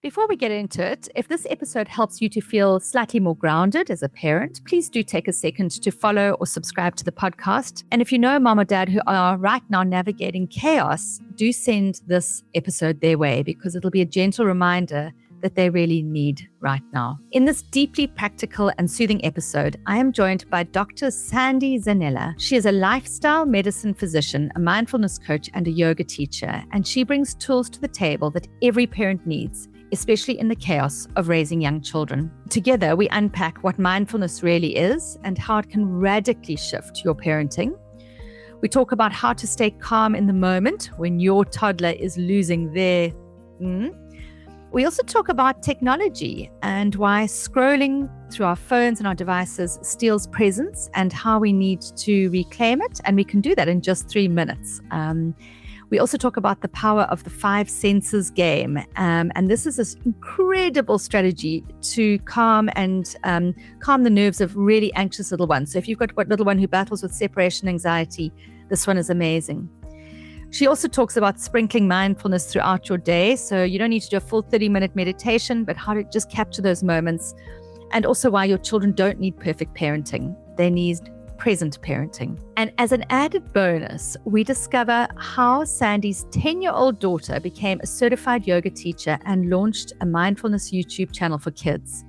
Before we get into it, if this episode helps you to feel slightly more grounded as a parent, please do take a second to follow or subscribe to the podcast. And if you know mom or dad who are right now navigating chaos, do send this episode their way because it'll be a gentle reminder that they really need right now. In this deeply practical and soothing episode, I am joined by Dr. Sandy Zanella. She is a lifestyle medicine physician, a mindfulness coach, and a yoga teacher, and she brings tools to the table that every parent needs, especially in the chaos of raising young children. Together, we unpack what mindfulness really is and how it can radically shift your parenting. We talk about how to stay calm in the moment when your toddler is losing their We also talk about technology and why scrolling through our phones and our devices steals presence and how we need to reclaim it. And we can do that in just 3 minutes. We also talk about the power of the 5 senses game. And this is this incredible strategy to calm the nerves of really anxious little ones. So if you've got a little one who battles with separation anxiety, this one is amazing. She also talks about sprinkling mindfulness throughout your day. So you don't need to do a full 30-minute meditation, but how to just capture those moments. And also why your children don't need perfect parenting. They need present parenting. And as an added bonus, we discover how Sandy's 10-year-old daughter became a certified yoga teacher and launched a mindfulness YouTube channel for kids.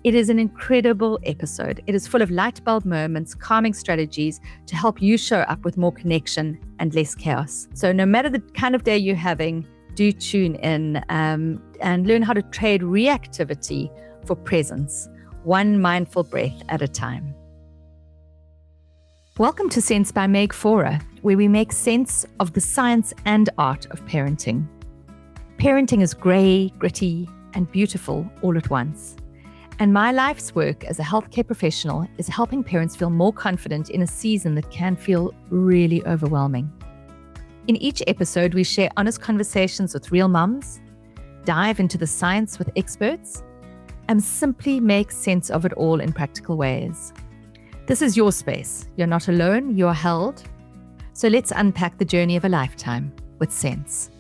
It is an incredible episode. It is full of light bulb moments, calming strategies to help you show up with more connection and less chaos. So no matter the kind of day you're having, do tune in and learn how to trade reactivity for presence, one mindful breath at a time. Welcome to Sense by Meg Fora, where we make sense of the science and art of parenting. Parenting is grey, gritty, and beautiful all at once. And my life's work as a healthcare professional is helping parents feel more confident in a season that can feel really overwhelming. In each episode, we share honest conversations with real mums, dive into the science with experts, and simply make sense of it all in practical ways. This is your space. You're not alone, you're held. So let's unpack the journey of a lifetime with sense.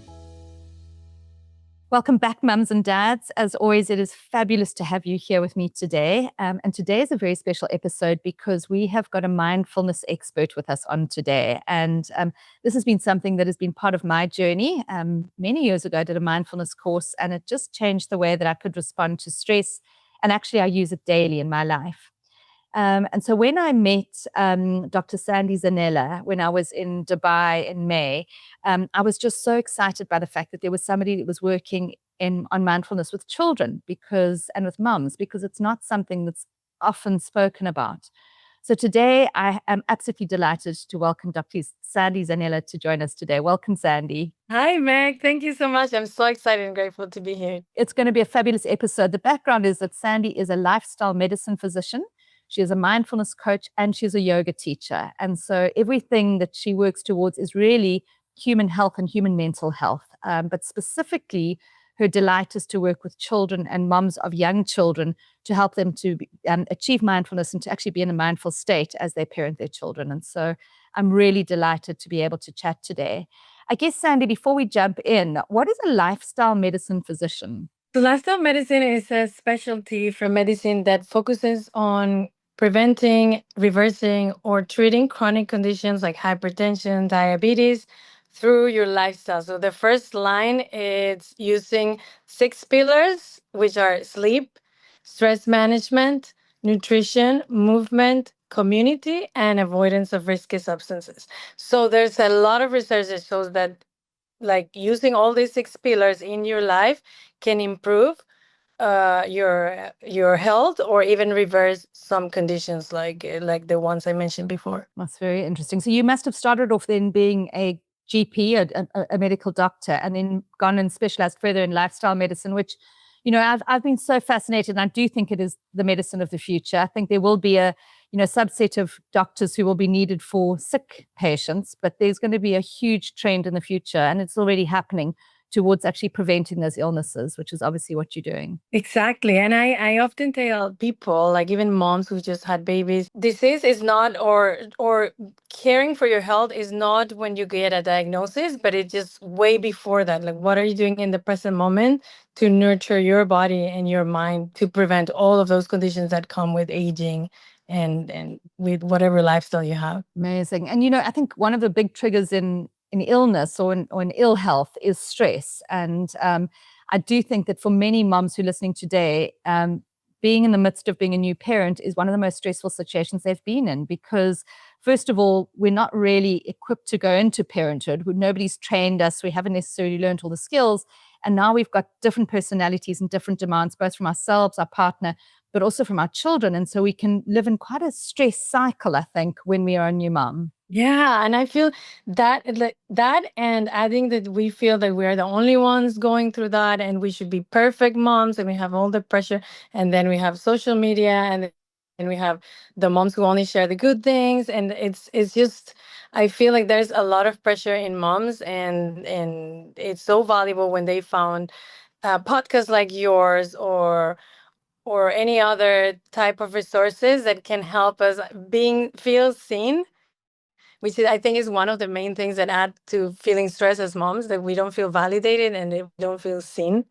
Welcome back, mums and dads. As always, it is fabulous to have you here with me today. And today is a very special episode because we have got a mindfulness expert with us on today. And this has been something that has been part of my journey. Many years ago, I did a mindfulness course and it just changed the way that I could respond to stress. And actually, I use it daily in my life. And so when I met Dr. Sandy Zanella, when I was in Dubai in May, I was just so excited by the fact that there was somebody that was working on mindfulness with children and with mums, because it's not something that's often spoken about. So today I am absolutely delighted to welcome Dr. Sandy Zanella to join us today. Welcome, Sandy. Hi, Meg. Thank you so much. I'm so excited and grateful to be here. It's going to be a fabulous episode. The background is that Sandy is a lifestyle medicine physician. She is a mindfulness coach and she's a yoga teacher. And so everything that she works towards is really human health and human mental health. But specifically, her delight is to work with children and moms of young children to help them to achieve mindfulness and to actually be in a mindful state as they parent their children. And so I'm really delighted to be able to chat today. I guess, Sandy, before we jump in, what is a lifestyle medicine physician? So lifestyle medicine is a specialty for medicine that focuses on preventing, reversing, or treating chronic conditions like hypertension, diabetes through your lifestyle. So the first line is using 6 pillars, which are sleep, stress management, nutrition, movement, community, and avoidance of risky substances. So there's a lot of research that shows that using all these 6 pillars in your life can improve your health or even reverse some conditions like the ones I mentioned before. That's very interesting. So you must have started off then being a GP, a medical doctor, and then gone and specialized further in lifestyle medicine, which, I've been so fascinated, and I do think it is the medicine of the future. I think there will be a subset of doctors who will be needed for sick patients, but there's going to be a huge trend in the future, and it's already happening, towards actually preventing those illnesses, which is obviously what you're doing. Exactly. And I often tell people, like even moms who just had babies, disease is not, or caring for your health is not when you get a diagnosis, but it's just way before that. Like what are you doing in the present moment to nurture your body and your mind to prevent all of those conditions that come with aging and with whatever lifestyle you have. Amazing. And I think one of the big triggers in illness or in ill health is stress. And I do think that for many moms who are listening today, being in the midst of being a new parent is one of the most stressful situations they've been in, because first of all, we're not really equipped to go into parenthood. Nobody's trained us. We haven't necessarily learned all the skills. And now we've got different personalities and different demands, both from ourselves, our partner, but also from our children. And so we can live in quite a stress cycle, I think, when we are a new mom. Yeah, and I feel that that and adding that we feel that we are the only ones going through that and we should be perfect moms and we have all the pressure, and then we have social media, and we have the moms who only share the good things, and it's just, I feel like there's a lot of pressure in moms, and it's so valuable when they found podcasts like yours or any other type of resources that can help us feel seen, which I think is one of the main things that add to feeling stress as moms, that we don't feel validated and we don't feel seen.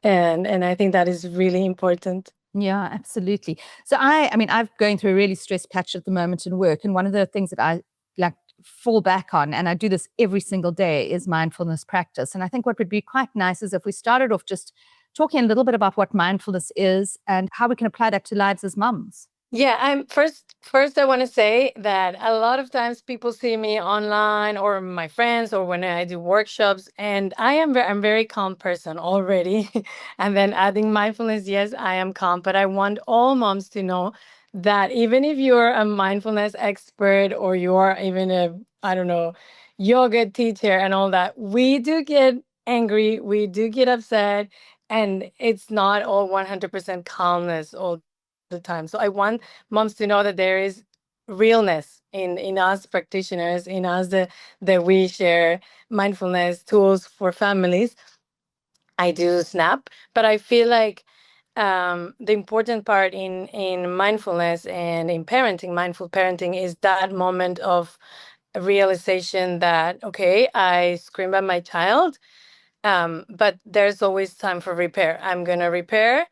And I think that is really important. Yeah, absolutely. So I'm going through a really stressed patch at the moment in work. And one of the things that I like fall back on, and I do this every single day, is mindfulness practice. And I think what would be quite nice is if we started off just talking a little bit about what mindfulness is and how we can apply that to lives as mums. Yeah, I'm first I want to say that a lot of times people see me online or my friends or when I do workshops, and I'm very calm person already. And then adding mindfulness, yes, I am calm, but I want all moms to know that even if you're a mindfulness expert or you're even a, I don't know, yoga teacher and all that, we do get angry, we do get upset, and it's not all 100% calmness all the time. So I want moms to know that there is realness in us practitioners, in us that we share mindfulness tools for families. I do snap, but I feel like the important part in mindfulness and in parenting, mindful parenting, is that moment of realization that, okay, I scream at my child, but there's always time for repair. I'm going to repair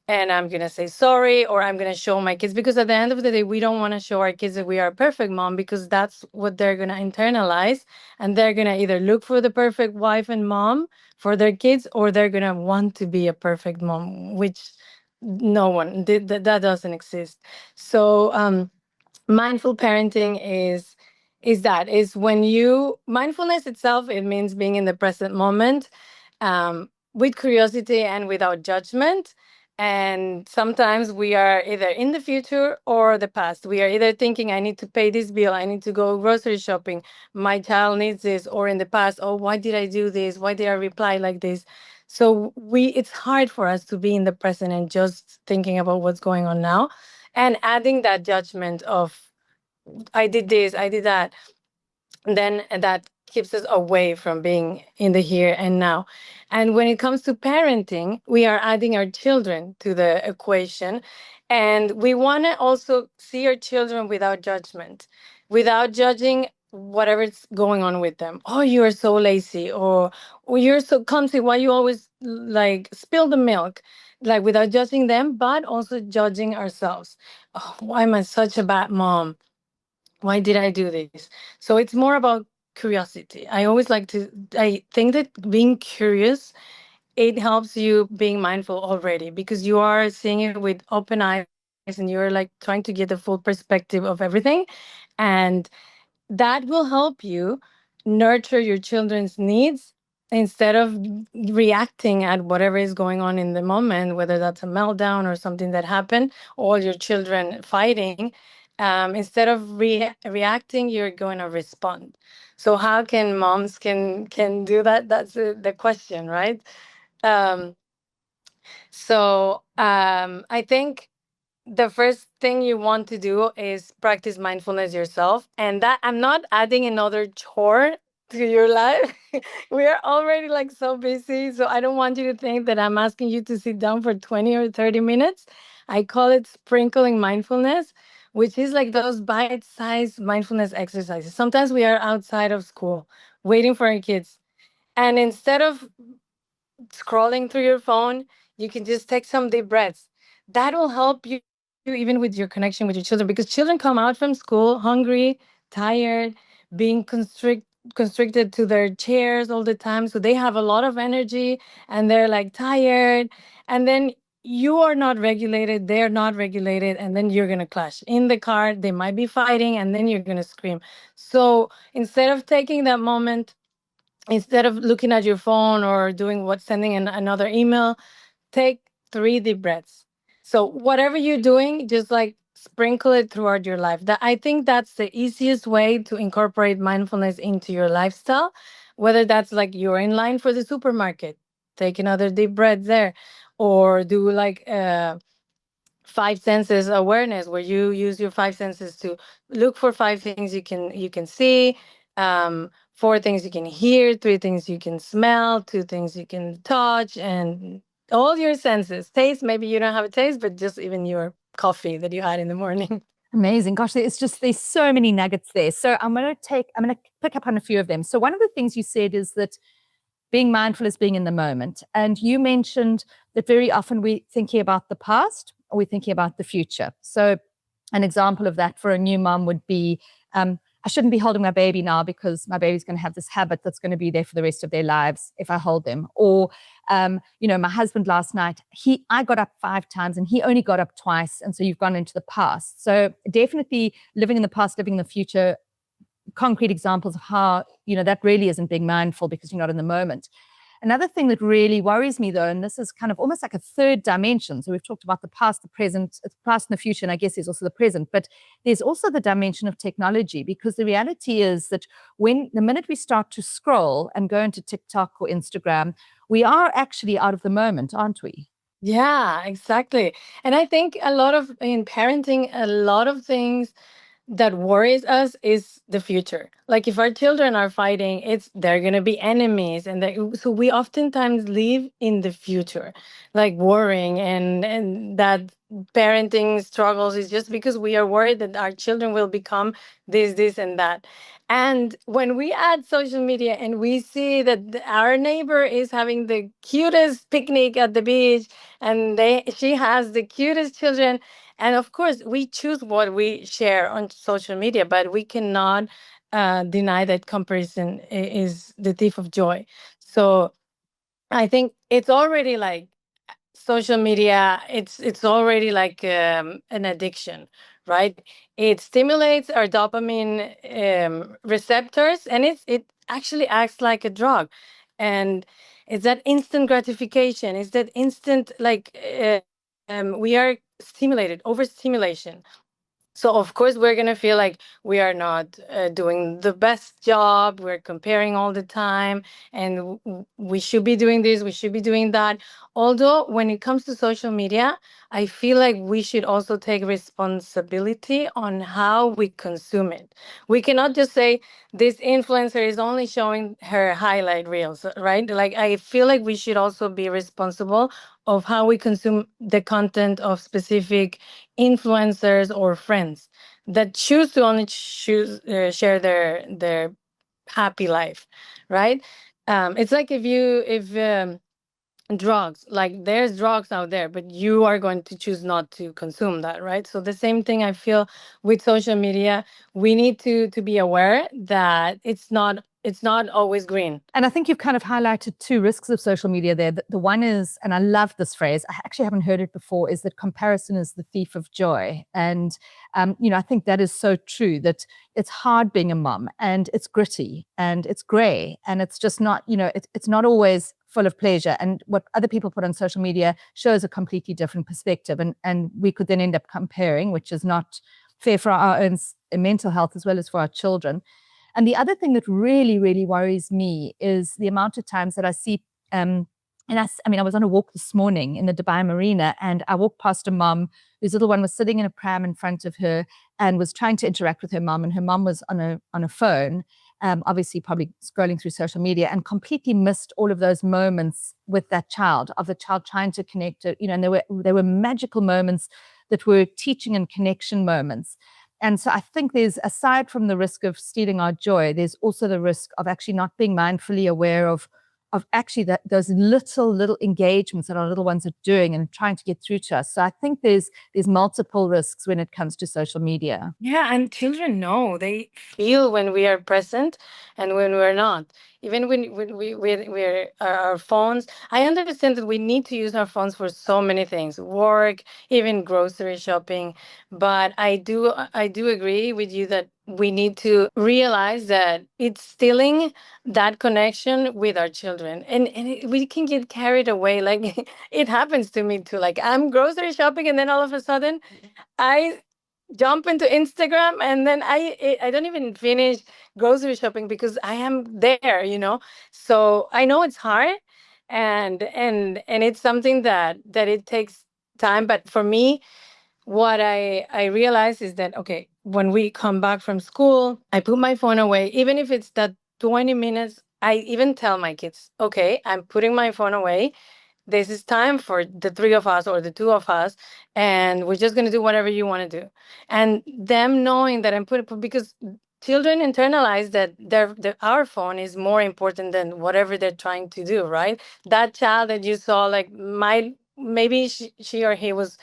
and I'm going to say sorry, or I'm going to show my kids, because at the end of the day, we don't want to show our kids that we are a perfect mom, because that's what they're going to internalize. And they're going to either look for the perfect wife and mom for their kids, or they're going to want to be a perfect mom, which no one, that doesn't exist. So, mindful parenting is when you, mindfulness itself, it means being in the present moment, with curiosity and without judgment. And sometimes we are either in the future or the past. We are either thinking, I need to pay this bill, I need to go grocery shopping, my child needs this, or in the past, oh, why did I do this, why did I reply like this? So it's hard for us to be in the present and just thinking about what's going on now, and adding that judgment of, I did this, I did that, then that keeps us away from being in the here and now. And when it comes to parenting, we are adding our children to the equation. And we want to also see our children without judgment, without judging whatever's going on with them. Oh, you are so lazy, or you're so clumsy. Why you always like spill the milk? Like without judging them, but also judging ourselves. Oh, why am I such a bad mom? Why did I do this? So it's more about curiosity. I think that being curious, it helps you being mindful already, because you are seeing it with open eyes and you're like trying to get the full perspective of everything. And that will help you nurture your children's needs instead of reacting at whatever is going on in the moment, whether that's a meltdown or something that happened, or your children fighting. Instead of reacting, you're going to respond. So how can moms can do that? That's the question, right? Um, I think the first thing you want to do is practice mindfulness yourself. And that, I'm not adding another chore to your life. We are already like so busy. So I don't want you to think that I'm asking you to sit down for 20 or 30 minutes. I call it sprinkling mindfulness, which is like those bite sized mindfulness exercises. Sometimes we are outside of school waiting for our kids. And instead of scrolling through your phone, you can just take some deep breaths. That will help you even with your connection with your children, because children come out from school hungry, tired, being constricted to their chairs all the time. So they have a lot of energy and they're like tired. And then you are not regulated, they're not regulated, and then you're gonna clash. In the car, they might be fighting, and then you're gonna scream. So instead of taking that moment, instead of looking at your phone or doing what, sending another email, take 3 deep breaths. So whatever you're doing, just like sprinkle it throughout your life. That, I think that's the easiest way to incorporate mindfulness into your lifestyle. Whether that's like you're in line for the supermarket, take another deep breath there, or do like 5 senses awareness, where you use your 5 senses to look for 5 things you can see, 4 things you can hear, 3 things you can smell, 2 things you can touch, and all your senses. Taste, maybe you don't have a taste, but just even your coffee that you had in the morning. Amazing. Gosh, there's so many nuggets there. So I'm going to pick up on a few of them. So one of the things you said is that being mindful is being in the moment. And you mentioned that very often we're thinking about the past or we're thinking about the future. So an example of that for a new mom would be, I shouldn't be holding my baby now because my baby's going to have this habit that's going to be there for the rest of their lives if I hold them. Or, my husband last night, I got up 5 times and he only got up twice. And so you've gone into the past. So definitely living in the past, living in the future, concrete examples of how, that really isn't being mindful because you're not in the moment. Another thing that really worries me, though, and this is kind of almost like a third dimension. So we've talked about the past, the present, the past and the future, and I guess there's also the present, but there's also the dimension of technology, because the reality is that the minute we start to scroll and go into TikTok or Instagram, we are actually out of the moment, aren't we? Yeah, exactly. And I think in parenting, a lot of things that worries us is the future. Like if our children are fighting, they're gonna be enemies, and so we oftentimes live in the future, like worrying, and that parenting struggles is just because we are worried that our children will become this, and that. And when we add social media and we see that our neighbor is having the cutest picnic at the beach, and she has the cutest children, and of course, we choose what we share on social media, but we cannot deny that comparison is the thief of joy. So I think it's already like social media. It's already like an addiction, right? It stimulates our dopamine receptors, and it actually acts like a drug, and it's that instant gratification. It's that instant like we are stimulated, overstimulation. So of course we're gonna feel like we are not doing the best job. We're comparing all the time, and we should be doing this, we should be doing that. Although when it comes to social media, I feel like we should also take responsibility on how we consume it. We cannot just say this influencer is only showing her highlight reels, right? Like I feel like we should also be responsible of how we consume the content of specific influencers or friends that choose to only share their happy life, right? It's like if drugs, like there's drugs out there, but you are going to choose not to consume that, right? So the same thing I feel with social media. We need to be aware that it's not always green. And I think you've kind of highlighted 2 risks of social media there. The one is, and I love this phrase, I actually haven't heard it before, is that comparison is the thief of joy. And, I think that is so true, that it's hard being a mom, and it's gritty and it's gray, and it's just not, it's not always full of pleasure. And what other people put on social media shows a completely different perspective. And we could then end up comparing, which is not fair for our own mental health as well as for our children. And the other thing that really, really worries me is the amount of times that I see, I was on a walk this morning in the Dubai Marina, and I walked past a mom whose little one was sitting in a pram in front of her and was trying to interact with her mom, and her mom was on a phone. obviously probably scrolling through social media, and completely missed all of those moments with that child, of the child trying to connect it, and there were magical moments that were teaching and connection moments. And so I think there's, aside from the risk of stealing our joy, there's also the risk of actually not being mindfully aware of actually those little engagements that our little ones are doing and trying to get through to us. So I think there's multiple risks when it comes to social media. Yeah, and children know, they feel when we are present and when we're not. Even when we're our phones. I understand that we need to use our phones for so many things, work, even grocery shopping. But I do agree with you that we need to realize that it's stealing that connection with our children, and we can get carried away. Like it happens to me too. Like I'm grocery shopping, and then all of a sudden, I jump into Instagram, and then I don't even finish grocery shopping because I am there. So I know it's hard, and it's something that it takes time. But for me, what I realize is that, okay, when we come back from school, I put my phone away, even if it's that 20 minutes. I even tell my kids, okay, I'm putting my phone away. This is time for the three of us or the two of us, and we're just going to do whatever you want to do. And them knowing that I'm putting, because children internalize that our phone is more important than whatever they're trying to do, right? That child that you saw, like, maybe she or he was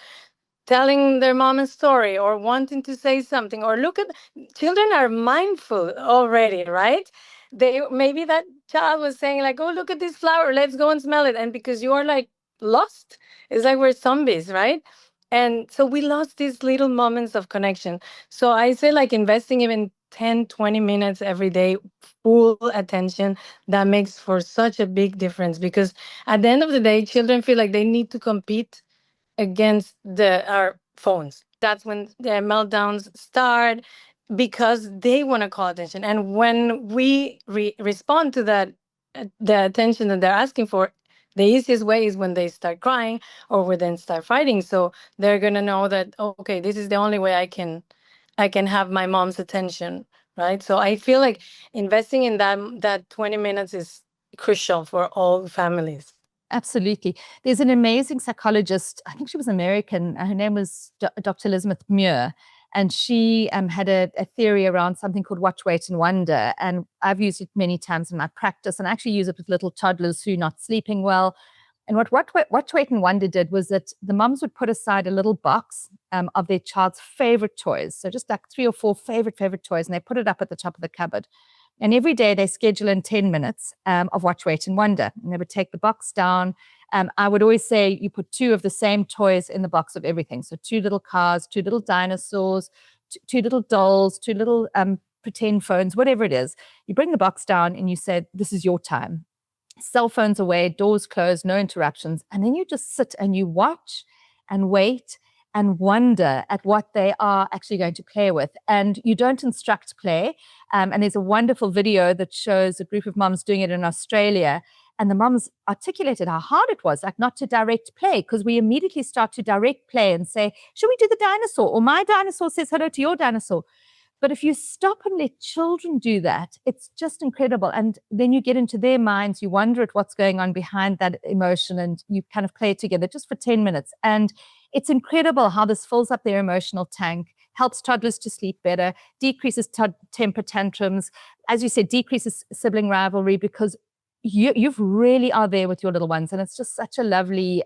telling their mom a story or wanting to say something, or look at, children are mindful already, right? They, maybe that child was saying like, oh, look at this flower, let's go and smell it, and because you are like lost, it's like we're zombies, right? And so we lost these little moments of connection. So I say, like, investing even 10-20 minutes every day, full attention, that makes for such a big difference, because at the end of the day, children feel like they need to compete against our phones. That's when the meltdowns start, because they want to call attention. And when we respond to that, the attention that they're asking for, the easiest way is when they start crying or when they start fighting. So they're gonna know that, okay, this is the only way I can have my mom's attention, right? So I feel like investing in that 20 minutes is crucial for all families. Absolutely. There's an amazing psychologist, I think she was American, her name was Dr. Elizabeth Muir, and she had a theory around something called watch, wait, and wonder. And I've used it many times in my practice, and I actually use it with little toddlers who are not sleeping well. And what Watch, Wait, and Wonder did was that the mums would put aside a little box of their child's favorite toys. So just like 3 or 4 favorite toys, and they put it up at the top of the cupboard. And every day they schedule in 10 minutes of Watch, Wait, and Wonder. And they would take the box down. I would always say you put 2 of the same toys in the box of everything. So 2 little cars, 2 little dinosaurs, 2 little dolls, 2 little pretend phones, whatever it is. You bring the box down and you say, this is your time. Cell phones away, doors closed, no interruptions. And then you just sit and you watch and wait and wonder at what they are actually going to play with. And you don't instruct play. And there's a wonderful video that shows a group of moms doing it in Australia. And the moms articulated how hard it was, like not to direct play, because we immediately start to direct play and say, should we do the dinosaur? Or my dinosaur says hello to your dinosaur. But if you stop and let children do that, it's just incredible. And then you get into their minds, you wonder at what's going on behind that emotion, and you kind of play it together just for 10 minutes. And it's incredible how this fills up their emotional tank, helps toddlers to sleep better, decreases temper tantrums, as you said, decreases sibling rivalry, because you really are there with your little ones. And it's just such a lovely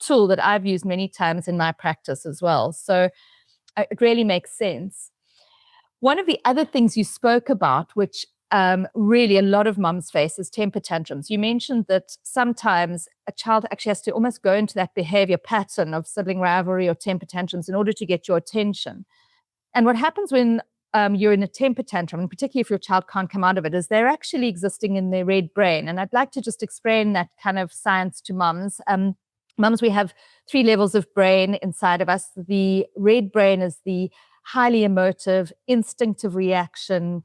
tool that I've used many times in my practice as well. So it really makes sense. One of the other things you spoke about, which really a lot of mums face, is temper tantrums. You mentioned that sometimes a child actually has to almost go into that behavior pattern of sibling rivalry or temper tantrums in order to get your attention. And what happens when you're in a temper tantrum, and particularly if your child can't come out of it, is they're actually existing in their red brain. And I'd like to just explain that kind of science to mums. Mums, we have 3 levels of brain inside of us. The red brain is the highly emotive, instinctive reaction,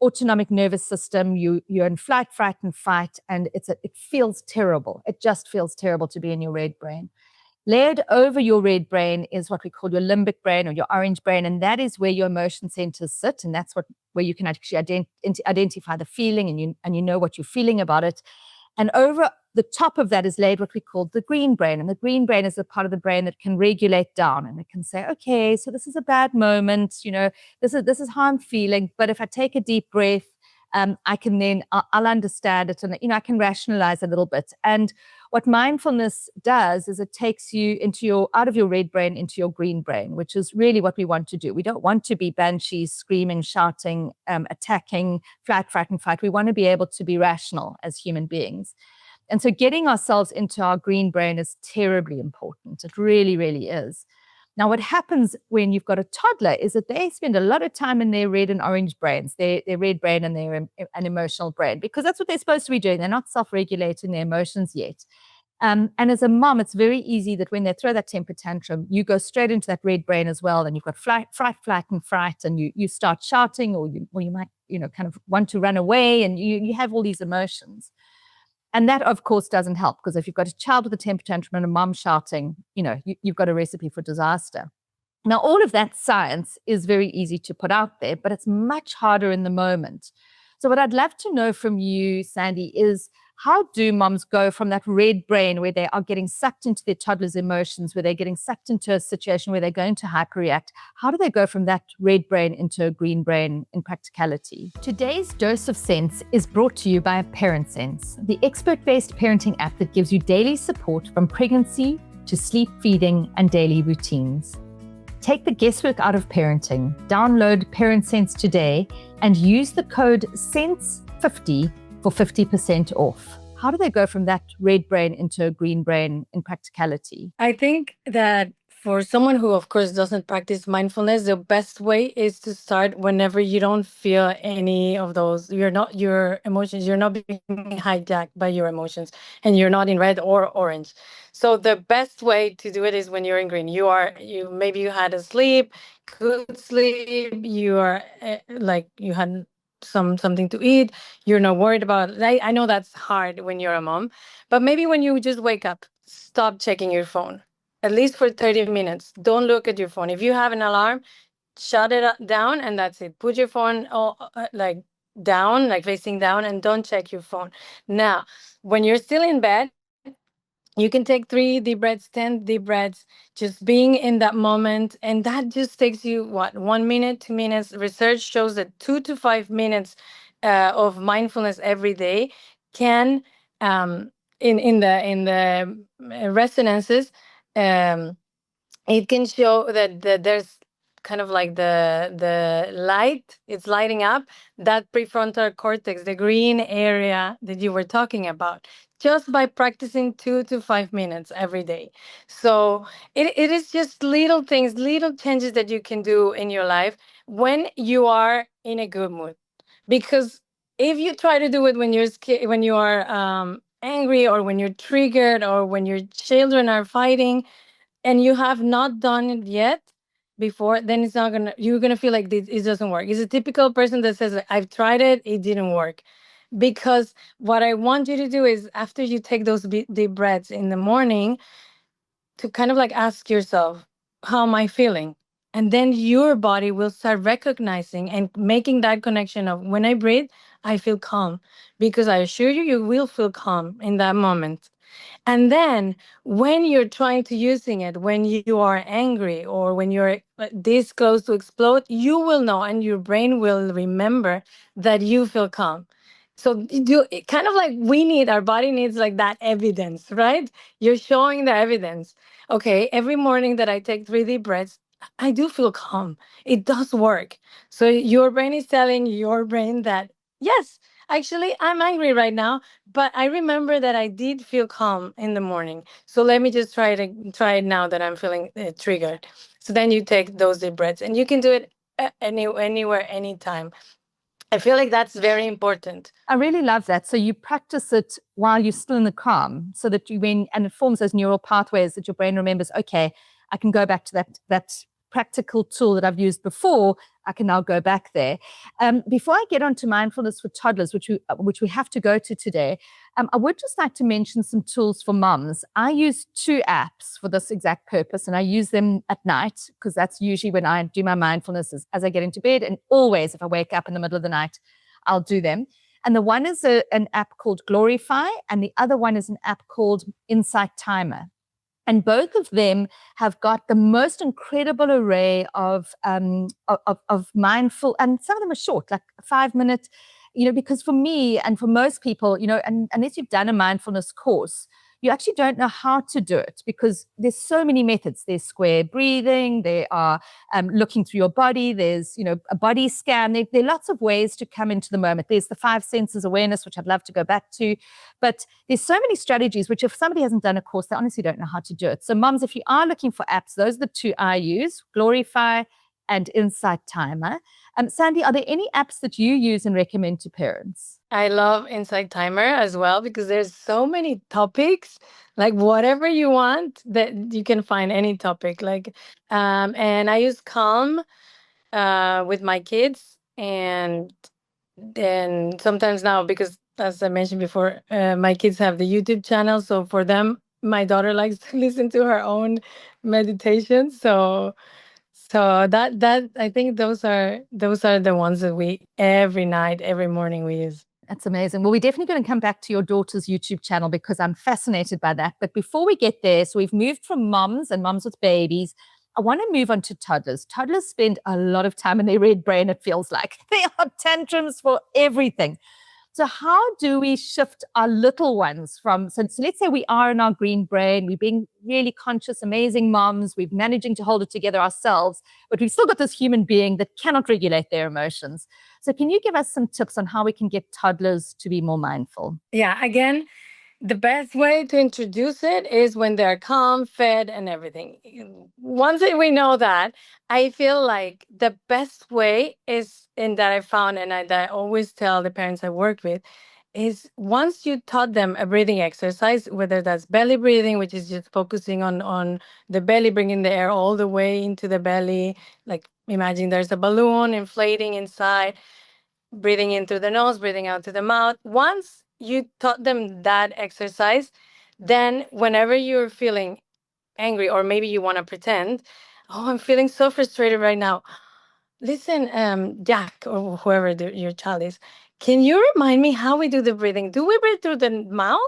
autonomic nervous system. You're in flight, fright, and fight, and it feels terrible. It just feels terrible to be in your red brain. Layered over your red brain is what we call your limbic brain or your orange brain, and that is where your emotion centers sit, and that's where you can actually identify the feeling, and you know what you're feeling about it. And over the top of that is laid what we call the green brain, and the green brain is a part of the brain that can regulate down, and it can say, okay, so this is a bad moment, this is how I'm feeling, but if I take a deep breath, I can then I'll understand it, and I can rationalize a little bit. And what mindfulness does is it takes you out of your red brain into your green brain, which is really what we want to do. We don't want to be banshees, screaming, shouting, attacking, fight, and fight. We want to be able to be rational as human beings. And so getting ourselves into our green brain is terribly important. It really, really is. Now, what happens when you've got a toddler is that they spend a lot of time in their red and orange brains, their red brain and their an emotional brain, because that's what they're supposed to be doing. They're not self-regulating their emotions yet. And as a mom, it's very easy that when they throw that temper tantrum, you go straight into that red brain as well, and you've got fright, and fright, and you start shouting, or you might kind of want to run away, and you have all these emotions. And that, of course, doesn't help, because if you've got a child with a temper tantrum and a mom shouting, you've got a recipe for disaster. Now, all of that science is very easy to put out there, but it's much harder in the moment. So what I'd love to know from you, Sandy, is how do moms go from that red brain where they are getting sucked into their toddler's emotions, where they're getting sucked into a situation where they're going to hyperreact? How do they go from that red brain into a green brain in practicality? Today's Dose of Sense is brought to you by ParentSense, the expert-based parenting app that gives you daily support from pregnancy to sleep, feeding, and daily routines. Take the guesswork out of parenting. Download ParentSense today and use the code SENSE50 for 50% off. How do they go from that red brain into a green brain in practicality? I think that for someone who, of course, doesn't practice mindfulness, the best way is to start whenever you don't feel any of those. You're not being hijacked by your emotions, and you're not in red or orange. So the best way to do it is when you're in green. Maybe you had a good sleep. You are you had something to eat. You're not worried about it. I know that's hard when you're a mom, but maybe when you just wake up, stop checking your phone at least for 30 minutes. Don't look at your phone. If you have an alarm, shut it down, and that's it. Put your phone down, facing down, and don't check your phone. Now, when you're still in bed, you can take 3 deep breaths, 10 deep breaths, just being in that moment. And that just takes you, 1 minute, 2 minutes. Research shows that 2 to 5 minutes of mindfulness every day can, in the resonances, it can show that there's kind of like the light, it's lighting up that prefrontal cortex, the green area that you were talking about, just by practicing 2 to 5 minutes every day. So it is just little things, little changes that you can do in your life when you are in a good mood. Because if you try to do it when you are angry, or when you're triggered, or when your children are fighting, and you have not done it yet before, then you're gonna feel like it doesn't work. It's a typical person that says, I've tried it didn't work. Because what I want you to do is, after you take those deep breaths in the morning, to kind of ask yourself, how am I feeling? And then your body will start recognizing and making that connection of, when I breathe, I feel calm. Because I assure you, you will feel calm in that moment. And then when you're trying to using it, when you are angry, or when you're this close to explode, you will know, and your brain will remember that you feel calm. So kind of our body needs that evidence, right? You're showing the evidence. Okay, every morning that I take 3 deep breaths, I do feel calm. It does work. So your brain is telling your brain that, yes, actually, I'm angry right now, but I remember that I did feel calm in the morning. So let me just try it now that I'm feeling triggered. So then you take those deep breaths, and you can do it anywhere, anytime. I feel like that's very important. I really love that. So you practice it while you're still in the calm, so that and it forms those neural pathways that your brain remembers, okay, I can go back to that practical tool that I've used before, I can now go back there. Before I get on to mindfulness for toddlers, which we have to go to today, I would just like to mention some tools for mums. I use 2 apps for this exact purpose, and I use them at night because that's usually when I do my mindfulness as I get into bed, and always if I wake up in the middle of the night, I'll do them. And the one is an app called Glorify, and the other one is an app called Insight Timer. And both of them have got the most incredible array of mindful, and some of them are short, like a 5 minute, because for me and for most people, and unless you've done a mindfulness course, you actually don't know how to do it because there's so many methods. There's square breathing, there are looking through your body, there's, a body scan. There are lots of ways to come into the moment. There's the 5 senses awareness, which I'd love to go back to. But there's so many strategies, which if somebody hasn't done a course, they honestly don't know how to do it. So moms, if you are looking for apps, those are the 2 I use, Glorify and Insight Timer. Sandy, are there any apps that you use and recommend to parents? I love Insight Timer as well because there's so many topics, like whatever you want that you can find any topic. And I use Calm with my kids, and then sometimes now, because as I mentioned before, my kids have the YouTube channel, so for them, my daughter likes to listen to her own meditation. So that I think those are the ones that we every night, every morning we use. That's amazing. Well, we're definitely going to come back to your daughter's YouTube channel because I'm fascinated by that. But before we get there, so we've moved from moms and moms with babies. I want to move on to toddlers. Toddlers spend a lot of time in their red brain, it feels like. They are tantrums for everything. So how do we shift our little ones from, so let's say we are in our green brain, we're being really conscious, amazing moms, we're managing to hold it together ourselves, but we've still got this human being that cannot regulate their emotions. So can you give us some tips on how we can get toddlers to be more mindful? Yeah, again, the best way to introduce it is when they're calm, fed, and everything. Once that we know that, I feel like the best way is, in that I found, and that I always tell the parents I work with, is once you taught them a breathing exercise, whether that's belly breathing, which is just focusing on the belly, bringing the air all the way into the belly. Like imagine there's a balloon inflating inside, breathing in through the nose, breathing out through the mouth. Once you taught them that exercise, then whenever you're feeling angry, or maybe you want to pretend, oh, I'm feeling so frustrated right now. Listen, Jack, or whoever your child is, can you remind me how we do the breathing? Do we breathe through the mouth?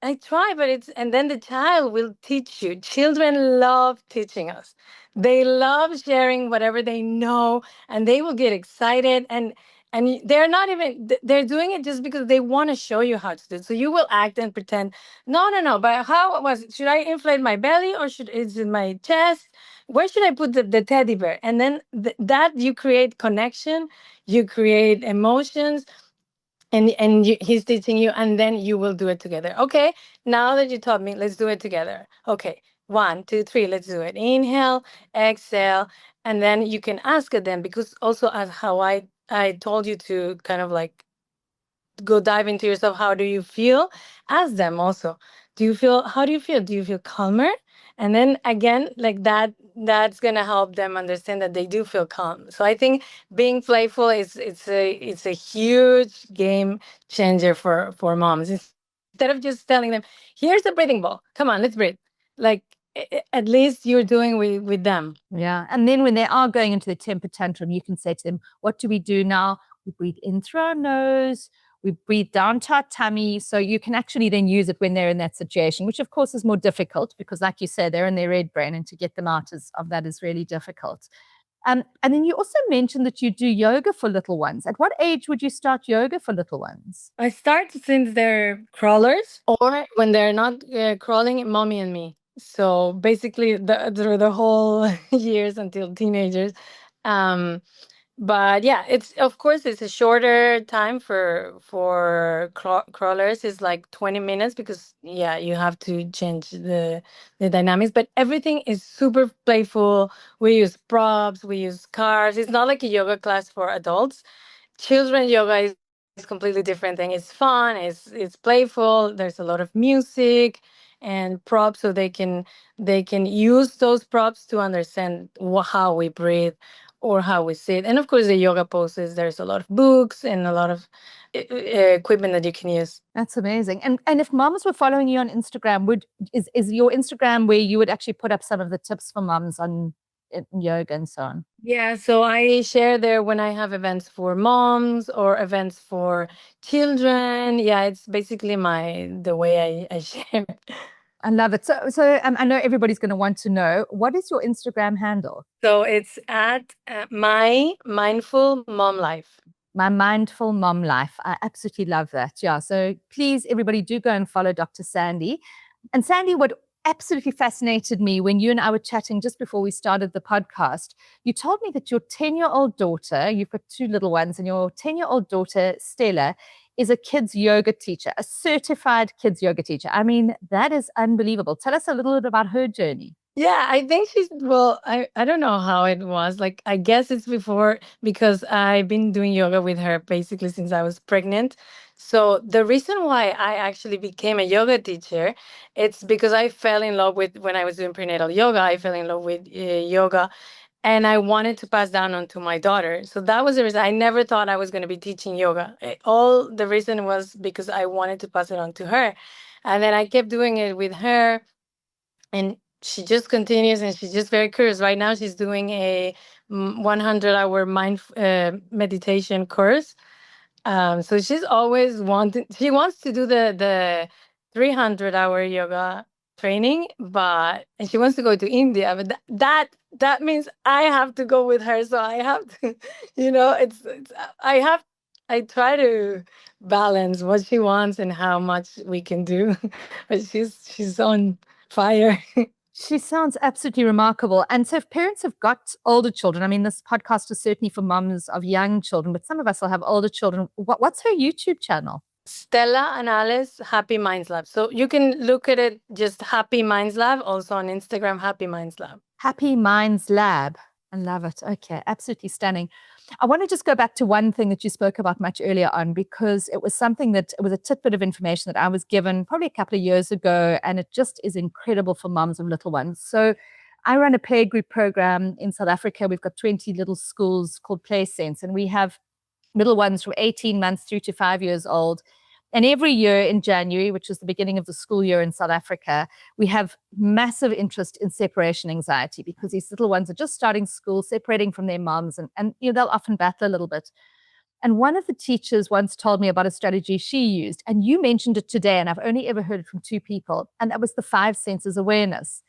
I try, but and then the child will teach you. Children love teaching us. They love sharing whatever they know, and they will get excited. And they're not even, they're doing it just because they want to show you how to do it. So you will act and pretend, no, no, no, but how was it? Should I inflate my belly, or is it my chest? Where should I put the teddy bear? And then that you create connection, you create emotions, and he's teaching you, and then you will do it together. Okay, now that you taught me, let's do it together. Okay, 1 2 3, let's do it. Inhale, exhale, and then you can ask it then, because also, as how I told you to kind of like go dive into yourself, how do you feel? Ask them also, how do you feel? Do you feel calmer? And then again, like that's gonna help them understand that they do feel calm. So I think being playful it's a huge game changer for moms. Instead of just telling them, here's the breathing ball, come on, let's breathe. Like, at least you're doing with them. Yeah. And then when they are going into the temper tantrum, you can say to them, what do we do now? We breathe in through our nose, we breathe down to our tummy. So you can actually then use it when they're in that situation, which of course is more difficult because, like you say, they're in their red brain, and to get them out of that is really difficult. And then you also mentioned that you do yoga for little ones. At what age would you start yoga for little ones? I start since they're crawlers, or when they're not crawling, mommy and me. So basically, the whole years until teenagers. Um, but yeah, it's, of course, it's a shorter time for crawlers. It's like 20 minutes because, yeah, you have to change the dynamics. But everything is super playful. We use props, we use cars. It's not like a yoga class for adults. Children yoga is completely different thing. It's fun, it's playful, there's a lot of music, and props, so they can use those props to understand how we breathe or how we sit. And of course, the yoga poses. There's a lot of books and a lot of equipment that you can use. That's amazing. And if moms were following you on Instagram, is your Instagram where you would actually put up some of the tips for moms on yoga and so on? Yeah, so I share there when I have events for moms or events for children. Yeah, it's basically the way I share. I love it. So I know everybody's going to want to know, what is your Instagram handle? So it's at my mindful mom life. My mindful mom life. I absolutely love that. Yeah. So please, everybody, do go and follow Dr. Sandy. And Sandy, what absolutely fascinated me when you and I were chatting just before we started the podcast, you told me that your 10-year-old daughter, you've got two little ones, and your 10-year-old daughter, Stella, is a kids yoga teacher, a certified kids yoga teacher. I mean, that is unbelievable. Tell us a little bit about her journey. Yeah, I think well, I don't know how it was. Like, I guess it's before, because I've been doing yoga with her basically since I was pregnant. So the reason why I actually became a yoga teacher, it's because I fell in love with, when I was doing prenatal yoga, I fell in love with yoga, and I wanted to pass down onto my daughter. So that was the reason. I never thought I was going to be teaching yoga. All the reason was because I wanted to pass it on to her. And then I kept doing it with her, and she just continues, and she's just very curious. Right now she's doing a 100-hour meditation course. So she's always wanting, she wants to do the 300-hour yoga training, and she wants to go to India, but that means I have to go with her. So I have to, it's I try to balance what she wants and how much we can do, but she's on fire. She sounds absolutely remarkable. And so, if parents have got older children, I mean, this podcast is certainly for moms of young children, but some of us will have older children. What's her YouTube channel? Stella and Alice Happy Minds Lab. So you can look at it, just Happy Minds Lab, also on Instagram, Happy Minds Lab. Happy Minds Lab. I love it. Okay, absolutely stunning. I want to just go back to one thing that you spoke about much earlier on, because it was something that it was a tidbit of information that I was given probably a couple of years ago, and it just is incredible for moms of little ones. So I run a play group program in South Africa. We've got 20 little schools called Play Sense, and we have little ones from 18 months through to 5 years old. And every year in January, which is the beginning of the school year in South Africa, we have massive interest in separation anxiety, because these little ones are just starting school, separating from their moms, and they'll often battle a little bit. And one of the teachers once told me about a strategy she used, and you mentioned it today, and I've only ever heard it from two people, and that was the 5 senses awareness.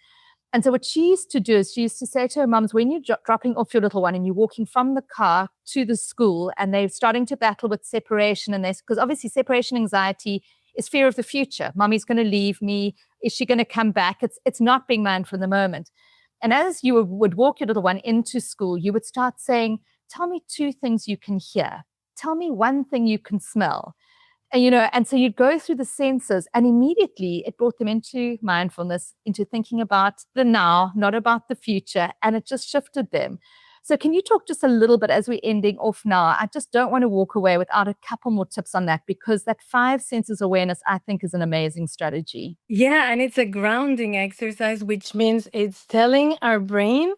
And so what she used to do is she used to say to her mums, when you're dropping off your little one and you're walking from the car to the school and they're starting to battle with separation, and because obviously separation anxiety is fear of the future. Mommy's going to leave me. Is she going to come back? It's not being mindful in the moment. And as you would walk your little one into school, you would start saying, tell me 2 things you can hear. Tell me 1 thing you can smell. And so you'd go through the senses, and immediately it brought them into mindfulness, into thinking about the now, not about the future. And it just shifted them. So can you talk just a little bit as we're ending off now? I just don't want to walk away without a couple more tips on that, because that 5 senses awareness, I think, is an amazing strategy. Yeah, and it's a grounding exercise, which means it's telling our brain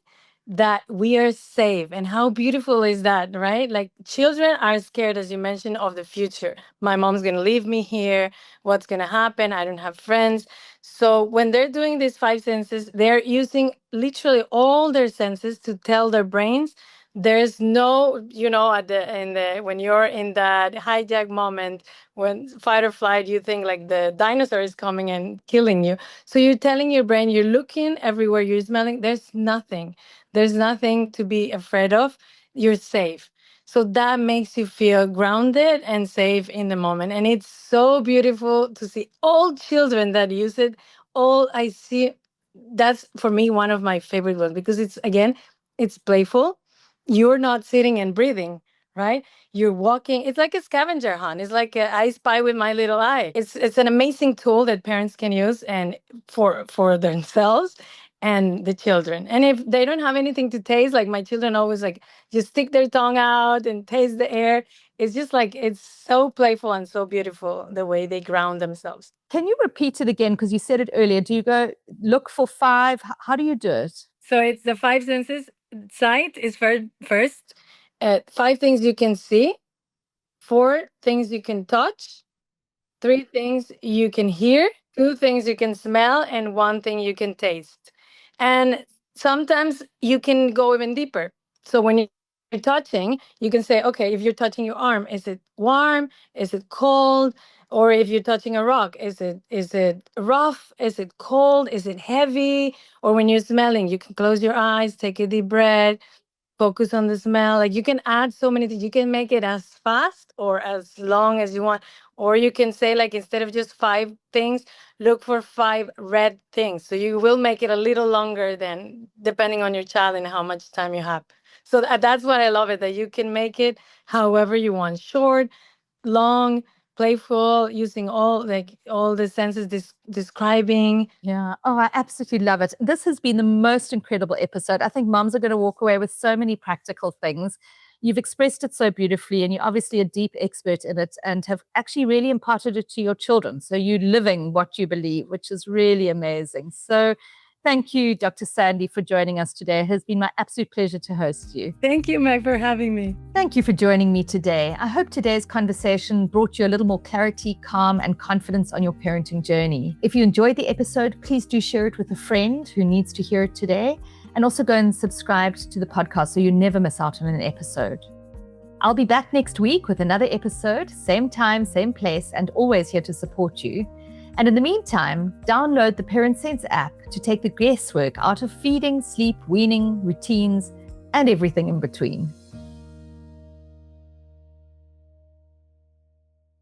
that we are safe. And how beautiful is that, right? Like, children are scared, as you mentioned, of the future. My mom's going to leave me here. What's going to happen? I don't have friends. So when they're doing these 5 senses, they're using literally all their senses to tell their brains there's no, when you're in that hijack moment, when fight or flight, you think like the dinosaur is coming and killing you. So you're telling your brain, you're looking everywhere, you're smelling, there's nothing. There's nothing to be afraid of. You're safe. So that makes you feel grounded and safe in the moment. And it's so beautiful to see all children that use it. All I see, that's for me one of my favorite ones, because it's playful. You're not sitting and breathing, right? You're walking. It's like a scavenger hunt. It's like I spy with my little eye. It's an amazing tool that parents can use, and for themselves and the children. And if they don't have anything to taste, like my children always like just stick their tongue out and taste the air. It's just like, it's so playful and so beautiful the way they ground themselves. Can you repeat it again? Because you said it earlier. Do you go look for 5? How do you do it? So it's the 5 senses. Sight is first. 5 things you can see, 4 things you can touch, 3 things you can hear, 2 things you can smell, and 1 thing you can taste. And sometimes you can go even deeper. So when you're touching, you can say, okay, if you're touching your arm, is it warm? Is it cold? Or if you're touching a rock, is it rough? Is it cold? Is it heavy? Or when you're smelling, you can close your eyes, take a deep breath, focus on the smell. Like you can add so many things. You can make it as fast or as long as you want. Or you can say, like, instead of just 5 things, look for 5 red things. So you will make it a little longer than depending on your child and how much time you have. So that's what I love it, that you can make it however you want. Short, long, playful, using all the senses describing. Yeah. Oh, I absolutely love it. This has been the most incredible episode. I think moms are going to walk away with so many practical things. You've expressed it so beautifully, and you're obviously a deep expert in it and have actually really imparted it to your children. So you're living what you believe, which is really amazing. So thank you, Dr. Sandy, for joining us today. It has been my absolute pleasure to host you. Thank you, Meg, for having me. Thank you for joining me today. I hope today's conversation brought you a little more clarity, calm, and confidence on your parenting journey. If you enjoyed the episode, please do share it with a friend who needs to hear it today. And also go and subscribe to the podcast so you never miss out on an episode. I'll be back next week with another episode, same time, same place, and always here to support you. And in the meantime, download the Parent Sense app to take the guesswork out of feeding, sleep, weaning, routines, and everything in between.